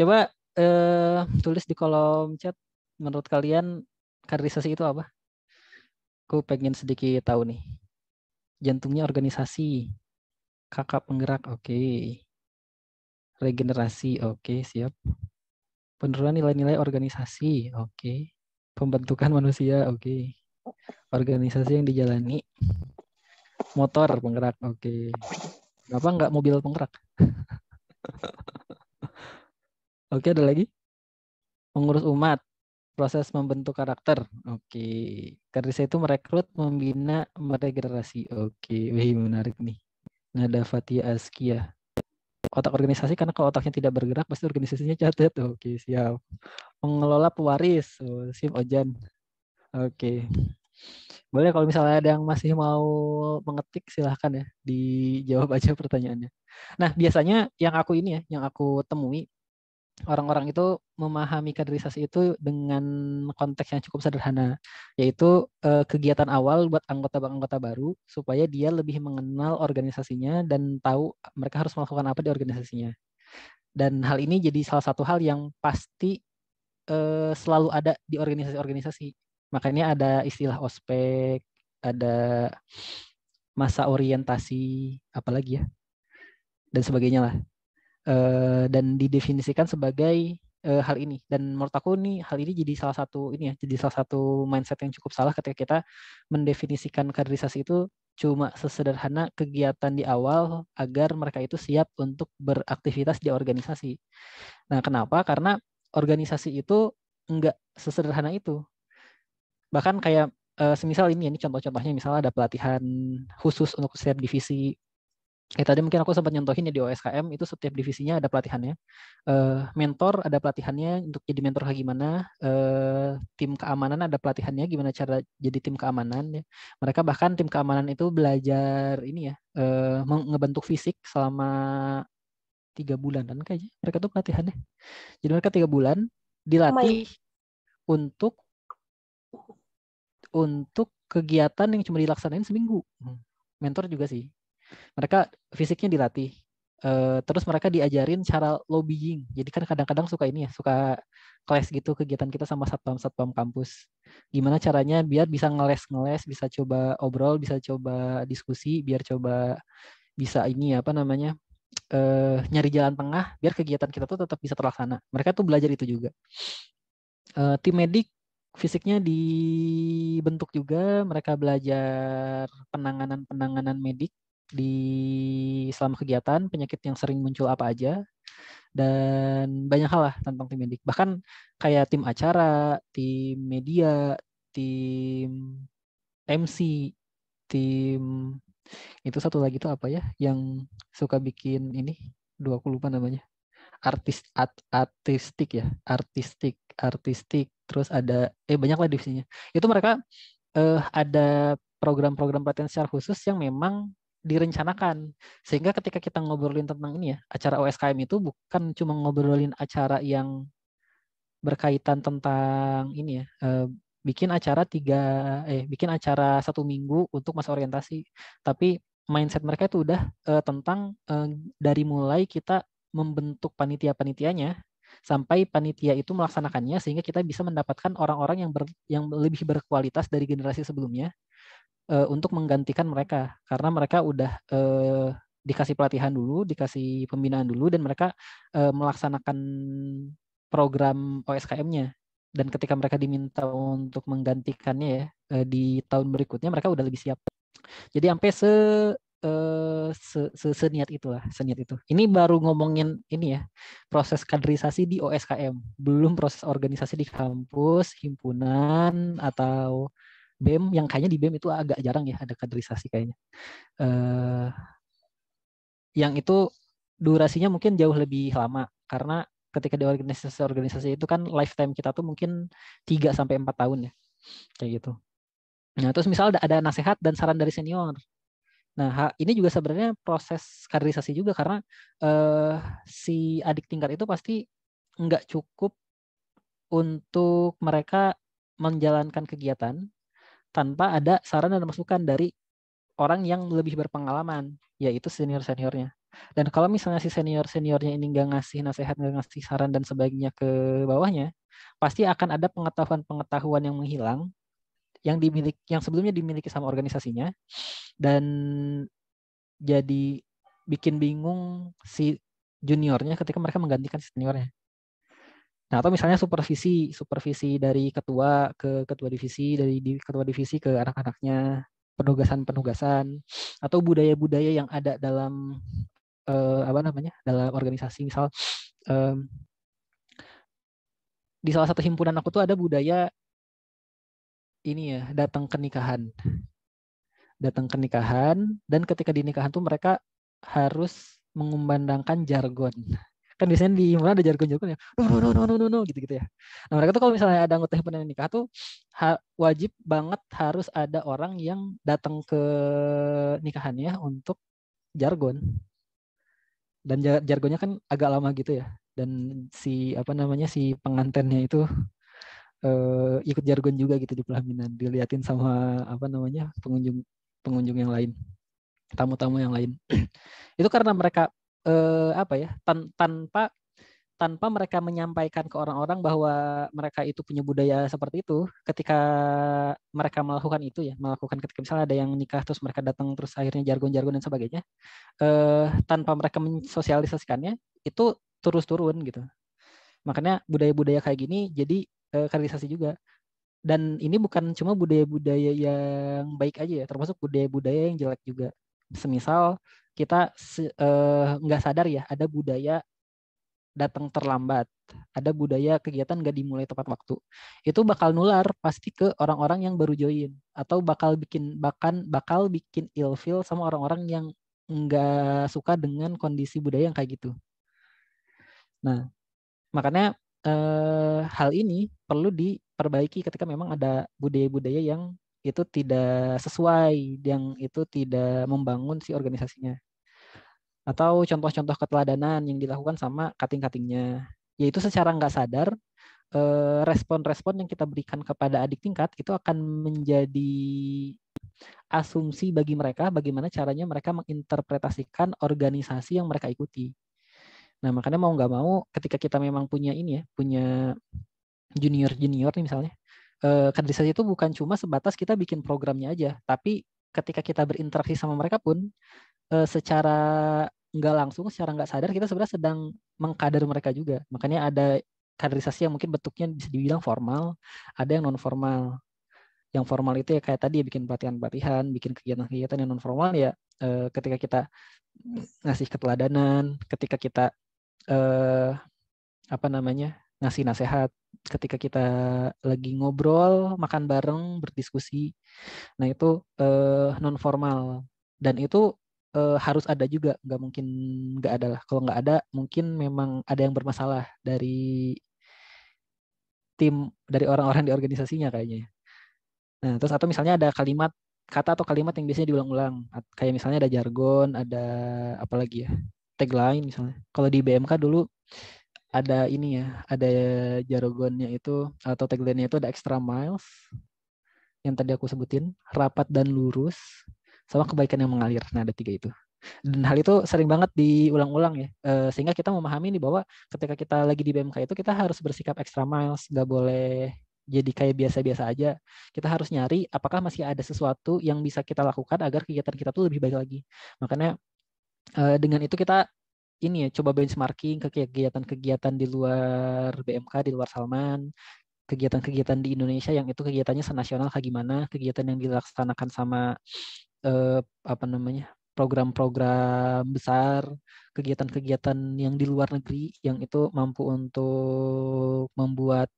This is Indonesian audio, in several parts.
Coba tulis di kolom chat, menurut kalian kaderisasi itu apa? Aku pengen sedikit tahu nih. Jantungnya organisasi, kakak penggerak, oke. Regenerasi, oke, siap. Penurunan nilai-nilai organisasi, oke. Pembentukan manusia, oke. Organisasi yang dijalani, motor penggerak, oke. Kenapa nggak mobil penggerak? Oke, ada lagi? Mengurus umat, proses membentuk karakter, oke. Kaderisasi itu merekrut, membina, meregenerasi, oke. Wih, menarik nih. Nada Fatia Askia. Otak organisasi, karena kalau otaknya tidak bergerak, pasti organisasinya catat. Oke, siap. Mengelola pewaris, oh, sip Ojan. Oke. Boleh kalau misalnya ada yang masih mau mengetik, silahkan ya. Dijawab aja pertanyaannya. Nah, biasanya yang aku ini ya, yang aku temui, orang-orang itu memahami kaderisasi itu dengan konteks yang cukup sederhana, yaitu kegiatan awal buat anggota baru supaya dia lebih mengenal organisasinya dan tahu mereka harus melakukan apa di organisasinya. Dan hal ini jadi salah satu hal yang pasti selalu ada di organisasi-organisasi. Makanya ada istilah ospek, ada masa orientasi, apalagi ya, dan sebagainya lah. Dan didefinisikan sebagai hal ini. Dan menurut aku nih hal ini jadi salah satu ini ya, jadi salah satu mindset yang cukup salah ketika kita mendefinisikan kaderisasi itu cuma sesederhana kegiatan di awal agar mereka itu siap untuk beraktivitas di organisasi. Nah, kenapa? Karena organisasi itu enggak sesederhana itu. Bahkan kayak semisal ini contoh-contohnya, misalnya ada pelatihan khusus untuk setiap divisi. Tadi mungkin aku sempat nyontohin ya, di OSKM itu setiap divisinya ada pelatihannya. Mentor ada pelatihannya untuk jadi mentor kayak gimana. Tim keamanan ada pelatihannya gimana cara jadi tim keamanan ya. Mereka bahkan tim keamanan itu belajar ini ya, ngebentuk fisik selama 3 bulan kan kayaknya mereka tuh pelatihannya. Jadi mereka 3 bulan dilatih untuk kegiatan yang cuma dilaksanain seminggu. Mentor juga sih. Mereka fisiknya dilatih. Terus mereka diajarin cara lobbying. Jadi kan kadang-kadang suka ini ya, suka kelas gitu kegiatan kita sama satpam kampus. Gimana caranya biar bisa ngeles, bisa coba obrol, bisa coba diskusi, biar coba bisa ini ya, apa namanya, nyari jalan tengah biar kegiatan kita tuh tetap bisa terlaksana. Mereka tuh belajar itu juga. Tim medik fisiknya dibentuk juga, mereka belajar penanganan medik di selama kegiatan, penyakit yang sering muncul apa aja, dan banyak hal lah tentang tim medik. Bahkan kayak tim acara, tim media, tim MC, tim itu satu lagi tuh apa ya, yang suka bikin ini, aku lupa namanya. Artistik, terus ada banyak lah divisinya. Itu mereka ada program-program pelatihan secara khusus yang memang direncanakan, sehingga ketika kita ngobrolin tentang ini ya, acara OSKM itu bukan cuma ngobrolin acara yang berkaitan tentang ini ya, bikin acara 1 minggu untuk masa orientasi, tapi mindset mereka itu udah tentang dari mulai kita membentuk panitia-panitianya sampai panitia itu melaksanakannya, sehingga kita bisa mendapatkan orang-orang yang lebih berkualitas dari generasi sebelumnya untuk menggantikan mereka, karena mereka udah dikasih pelatihan dulu, dikasih pembinaan dulu, dan mereka melaksanakan program OSKM-nya. Dan ketika mereka diminta untuk menggantikannya ya di tahun berikutnya, mereka udah lebih siap. Jadi sampai seniat itulah, seniat itu. Ini baru ngomongin ini ya, proses kaderisasi di OSKM, belum proses organisasi di kampus, himpunan atau BEM, yang kayaknya di BEM itu agak jarang ya ada kaderisasi kayaknya. Yang itu durasinya mungkin jauh lebih lama, karena ketika di organisasi itu kan lifetime kita tuh mungkin 3-4 tahun ya, kayak gitu. Nah, terus misal ada nasihat dan saran dari senior. Nah, ini juga sebenarnya proses kaderisasi juga, karena si adik tingkat itu pasti nggak cukup untuk mereka menjalankan kegiatan tanpa ada saran dan masukan dari orang yang lebih berpengalaman, yaitu senior-seniornya. Dan kalau misalnya si seniornya ini nggak ngasih nasihat, nggak ngasih saran dan sebagainya ke bawahnya, pasti akan ada pengetahuan-pengetahuan yang menghilang yang sebelumnya dimiliki sama organisasinya, dan jadi bikin bingung si juniornya ketika mereka menggantikan si seniornya. Nah, atau misalnya supervisi dari ketua ke ketua divisi, dari ketua divisi ke anak-anaknya, penugasan-penugasan, atau budaya-budaya yang ada dalam dalam organisasi. Misal di salah satu himpunan aku tuh ada budaya ini ya, datang ke nikahan, dan ketika di nikahan tuh mereka harus mengumandangkan jargon. Kan biasanya di mana ada jargon-jargon ya, no, gitu-gitu ya. Nah, mereka tuh kalau misalnya ada anggota himpunan yang nikah tuh wajib banget harus ada orang yang datang ke nikahannya untuk jargon. Dan jargonnya kan agak lama gitu ya. Dan si pengantennya itu ikut jargon juga gitu di pelaminan, diliatin sama pengunjung pengunjung yang lain, tamu-tamu yang lain. Itu karena mereka tanpa mereka menyampaikan ke orang-orang bahwa mereka itu punya budaya seperti itu. Ketika mereka melakukan ketika misalnya ada yang nikah terus mereka datang terus akhirnya jargon-jargon dan sebagainya, tanpa mereka mensosialisasikannya, itu terus turun gitu. Makanya budaya-budaya kayak gini jadi kaderisasi juga. Dan ini bukan cuma budaya-budaya yang baik aja ya, termasuk budaya-budaya yang jelek juga. Semisal kita nggak sadar ya, ada budaya datang terlambat, ada budaya kegiatan nggak dimulai tepat waktu. Itu bakal nular pasti ke orang-orang yang baru join, atau bakal bikin ilfeel sama orang-orang yang nggak suka dengan kondisi budaya yang kayak gitu. Nah, makanya hal ini perlu diperbaiki ketika memang ada budaya-budaya yang itu tidak sesuai, yang itu tidak membangun si organisasinya. Atau contoh-contoh keteladanan yang dilakukan sama kating-katingnya, yaitu secara nggak sadar respon-respon yang kita berikan kepada adik tingkat itu akan menjadi asumsi bagi mereka bagaimana caranya mereka menginterpretasikan organisasi yang mereka ikuti. Nah, makanya mau nggak mau ketika kita memang punya punya junior nih misalnya, kaderisasi itu bukan cuma sebatas kita bikin programnya aja, tapi ketika kita berinteraksi sama mereka pun secara nggak langsung, secara nggak sadar kita sebenarnya sedang mengkader mereka juga. Makanya ada kaderisasi yang mungkin bentuknya bisa dibilang formal, ada yang non formal. Yang formal itu ya kayak tadi ya, bikin pelatihan-pelatihan, bikin kegiatan-kegiatan. Yang non formal ya ketika kita ngasih keteladanan, ketika kita eh, ngasih nasihat, ketika kita lagi ngobrol, makan bareng, berdiskusi. Nah, itu non formal, dan itu harus ada juga, nggak mungkin nggak ada lah. Kalau nggak ada, mungkin memang ada yang bermasalah dari orang-orang di organisasinya kayaknya ya. Nah, terus atau misalnya ada kata atau kalimat yang biasanya diulang-ulang, kayak misalnya ada jargon, ada apa lagi ya, tagline misalnya. Kalau di BMK dulu ada ini ya, ada jargonnya itu atau tagline-nya itu ada extra miles yang tadi aku sebutin, rapat dan lurus, sama kebaikan yang mengalir. Nah, ada 3 itu. Dan hal itu sering banget diulang-ulang ya, sehingga kita memahami nih bahwa ketika kita lagi di BMK itu kita harus bersikap extra miles, nggak boleh jadi kayak biasa-biasa aja. Kita harus nyari apakah masih ada sesuatu yang bisa kita lakukan agar kegiatan kita tuh lebih baik lagi. Makanya dengan itu kita ini ya, coba benchmarking ke kegiatan-kegiatan di luar BMK, di luar Salman, kegiatan-kegiatan di Indonesia yang itu kegiatannya senasional kayak gimana, kegiatan yang dilaksanakan sama program-program besar, kegiatan-kegiatan yang di luar negeri yang itu mampu untuk membuat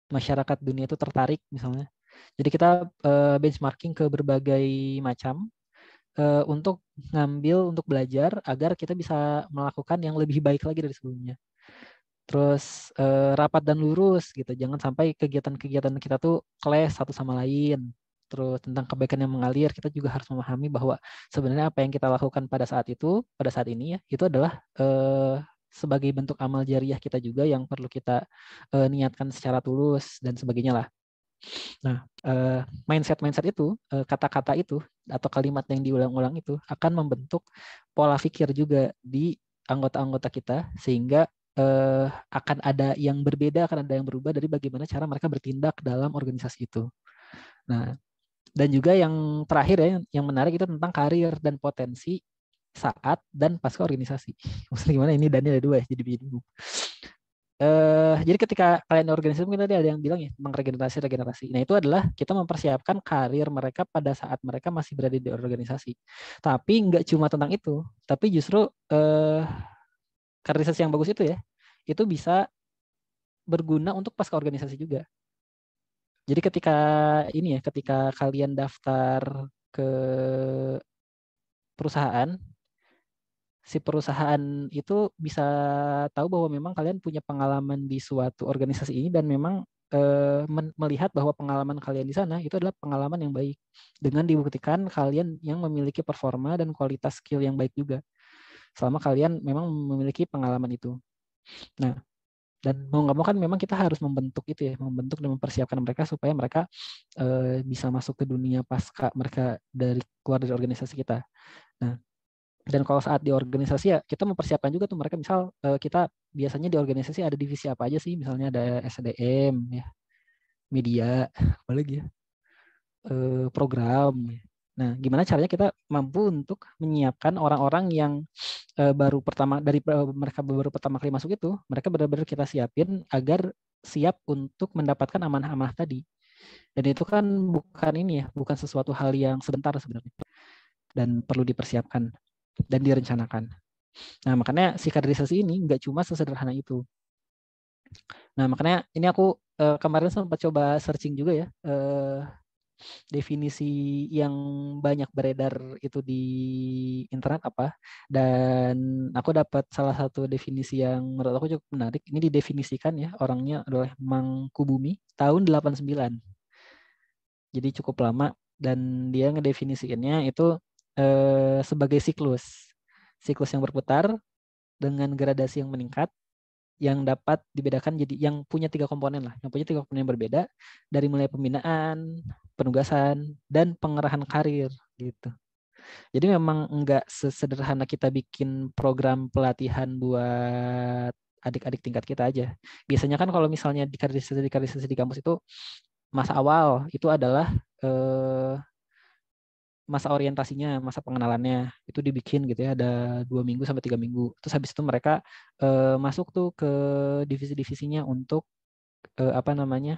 masyarakat dunia itu tertarik misalnya. Jadi kita benchmarking ke berbagai macam untuk belajar agar kita bisa melakukan yang lebih baik lagi dari sebelumnya. Terus rapat dan lurus gitu. Jangan sampai kegiatan-kegiatan kita tuh clash satu sama lain. Terus tentang kebaikan yang mengalir, kita juga harus memahami bahwa sebenarnya apa yang kita lakukan pada saat ini ya, itu adalah sebagai bentuk amal jariah kita juga yang perlu kita niatkan secara tulus dan sebagainya lah. Nah, mindset itu, kata-kata itu atau kalimat yang diulang-ulang itu akan membentuk pola pikir juga di anggota-anggota kita, sehingga akan ada yang berbeda, akan ada yang berubah dari bagaimana cara mereka bertindak dalam organisasi itu. Nah, dan juga yang terakhir ya, yang menarik itu tentang karir dan potensi saat dan pasca organisasi. Maksudnya gimana, ini Daniel ada dua ya, jadi bingung. Jadi ketika kalian organisasi, mungkin tadi ada yang bilang ya tentang regenerasi. Nah, itu adalah kita mempersiapkan karir mereka pada saat mereka masih berada di organisasi. Tapi nggak cuma tentang itu, tapi justru kaderisasi yang bagus itu bisa berguna untuk pasca organisasi juga. Jadi ketika kalian daftar ke perusahaan, si perusahaan itu bisa tahu bahwa memang kalian punya pengalaman di suatu organisasi ini, dan memang melihat bahwa pengalaman kalian di sana itu adalah pengalaman yang baik, dengan dibuktikan kalian yang memiliki performa dan kualitas skill yang baik juga selama kalian memang memiliki pengalaman itu. Nah, dan mau nggak mau kan memang kita harus membentuk itu ya, membentuk dan mempersiapkan mereka supaya mereka bisa masuk ke dunia pasca mereka keluar dari organisasi kita. Nah, dan kalau saat di organisasi ya kita mempersiapkan juga tuh mereka, misal kita biasanya di organisasi ada divisi apa aja sih, misalnya ada SDM ya, media, apalagi ya, program. Nah, gimana caranya kita mampu untuk menyiapkan orang-orang yang mereka baru pertama kali masuk itu, mereka benar-benar kita siapin agar siap untuk mendapatkan amanah-amanah tadi. Dan itu kan bukan sesuatu hal yang sebentar sebenarnya, dan perlu dipersiapkan dan direncanakan. Nah, makanya si kaderisasi ini nggak cuma sesederhana itu. Nah, makanya ini aku kemarin sempat coba searching juga ya, definisi yang banyak beredar itu di internet apa, dan aku dapat salah satu definisi yang menurut aku cukup menarik. Ini didefinisikan ya, orangnya adalah Mangkubumi tahun 89. Jadi cukup lama, dan dia ngedefinisikannya itu sebagai siklus yang berputar dengan gradasi yang meningkat, yang dapat dibedakan jadi yang punya tiga komponen yang berbeda, dari mulai pembinaan, penugasan, dan pengerahan karir gitu. Jadi memang enggak sesederhana kita bikin program pelatihan buat adik-adik tingkat kita aja. Biasanya kan kalau misalnya di kaderisasi di kampus itu, masa awal itu adalah masa orientasinya, masa pengenalannya itu dibikin gitu ya, ada 2 minggu sampai 3 minggu. Terus habis itu mereka masuk tuh ke divisi-divisinya untuk apa namanya,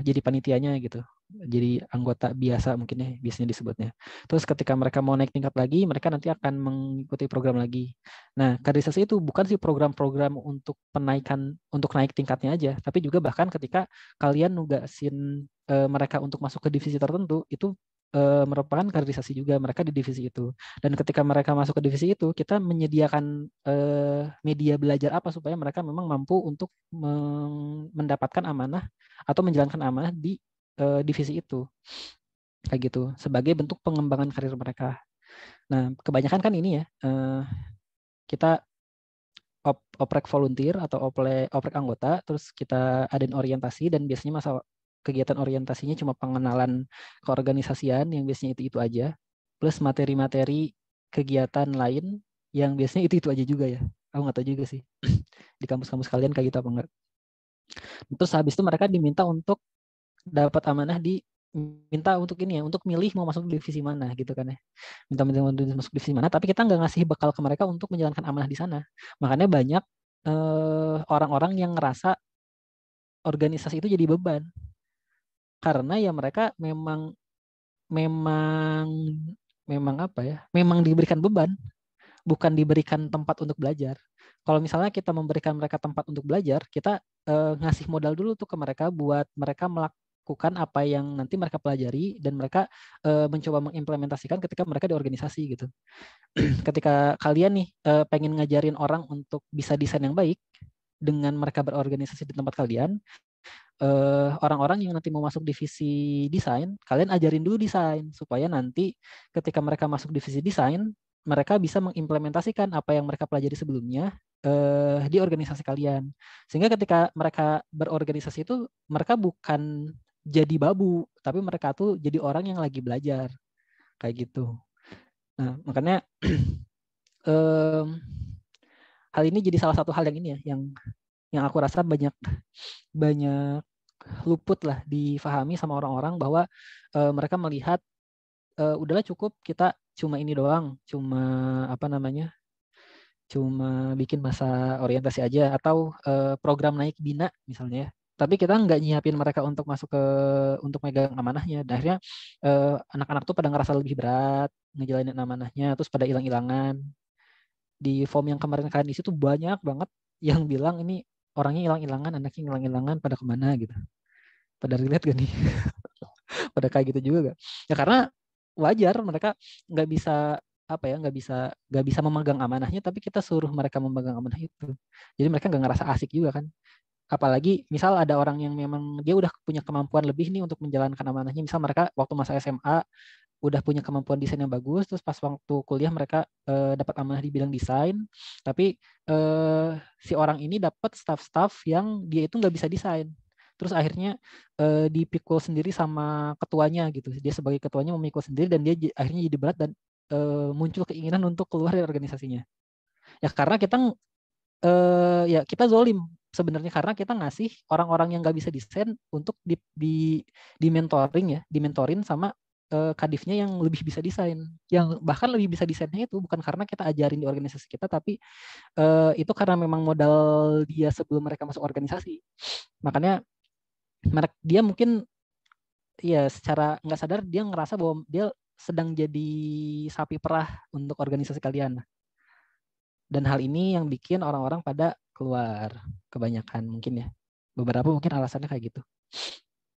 jadi panitianya gitu, jadi anggota biasa mungkin ya biasanya disebutnya. Terus ketika mereka mau naik tingkat lagi, mereka nanti akan mengikuti program lagi. Nah, kaderisasi itu bukan sih program-program untuk naik tingkatnya aja, tapi juga bahkan ketika kalian nugasin mereka untuk masuk ke divisi tertentu, itu merupakan kaderisasi juga mereka di divisi itu. Dan ketika mereka masuk ke divisi itu, kita menyediakan media belajar apa supaya mereka memang mampu untuk mendapatkan amanah atau menjalankan amanah di divisi itu, kayak gitu, sebagai bentuk pengembangan karir mereka. Nah, kebanyakan kan ini ya, kita oprek volunteer atau oprek anggota, terus kita adain orientasi, dan biasanya masa kegiatan orientasinya cuma pengenalan keorganisasian yang biasanya itu aja, plus materi-materi kegiatan lain yang biasanya itu aja juga ya. Aku nggak tahu juga sih di kampus-kampus kalian kayak gitu apa enggak. Terus habis itu mereka diminta untuk dapat amanah minta untuk ini ya, untuk milih mau masuk divisi mana gitu kan ya. Minta masuk divisi mana, tapi kita nggak ngasih bekal ke mereka untuk menjalankan amanah di sana. Makanya banyak orang-orang yang ngerasa organisasi itu jadi beban. Karena ya mereka memang memang memang apa ya? Memang diberikan beban, bukan diberikan tempat untuk belajar. Kalau misalnya kita memberikan mereka tempat untuk belajar, kita ngasih modal dulu tuh ke mereka buat mereka melakukan apa yang nanti mereka pelajari, dan mereka mencoba mengimplementasikan ketika mereka di organisasi gitu. Ketika kalian nih pengen ngajarin orang untuk bisa desain yang baik dengan mereka berorganisasi di tempat kalian, orang-orang yang nanti mau masuk divisi desain, kalian ajarin dulu desain supaya nanti ketika mereka masuk divisi desain, mereka bisa mengimplementasikan apa yang mereka pelajari sebelumnya di organisasi kalian. Sehingga ketika mereka berorganisasi itu mereka bukan jadi babu, tapi mereka tuh jadi orang yang lagi belajar kayak gitu. Nah, makanya hal ini jadi salah satu hal yang ini ya, yang aku rasa banyak luput lah difahami sama orang-orang bahwa mereka melihat udahlah cukup kita cuma ini doang, cuma apa namanya, cuma bikin masa orientasi aja atau program naik bina misalnya ya. Tapi kita nggak nyiapin mereka untuk masuk ke untuk megang amanahnya. Dan akhirnya anak-anak tuh pada ngerasa lebih berat ngejalanin amanahnya, terus pada hilang-hilangan. Di form yang kemarin kalian isi tuh banyak banget yang bilang ini orangnya hilang-hilangan, anaknya hilang-hilangan, pada kemana gitu. Pada relate gak nih? Pada kayak gitu juga gak? Ya karena wajar mereka nggak bisa apa ya, nggak bisa memegang amanahnya, tapi kita suruh mereka memegang amanah itu. Jadi mereka nggak ngerasa asik juga kan. Apalagi misal ada orang yang memang dia udah punya kemampuan lebih nih untuk menjalankan amanahnya. Misal mereka waktu masa SMA udah punya kemampuan desain yang bagus, terus pas waktu kuliah mereka dapat amanah di bidang desain, tapi si orang ini dapat staff-staff yang dia itu nggak bisa desain. Terus akhirnya dipikul sendiri sama ketuanya gitu. Dia sebagai ketuanya memikul sendiri dan dia akhirnya jadi berat dan muncul keinginan untuk keluar dari organisasinya. Ya karena kita ya kita zolim sebenarnya karena kita ngasih orang-orang yang nggak bisa desain untuk di mentoring ya, dimentorin sama kadifnya yang lebih bisa desain, yang bahkan lebih bisa desainnya itu bukan karena kita ajarin di organisasi kita, tapi itu karena memang modal dia sebelum mereka masuk organisasi. Makanya dia mungkin ya secara nggak sadar dia ngerasa bahwa dia sedang jadi sapi perah untuk organisasi kalian. Dan hal ini yang bikin orang-orang pada keluar kebanyakan mungkin ya. Beberapa mungkin alasannya kayak gitu.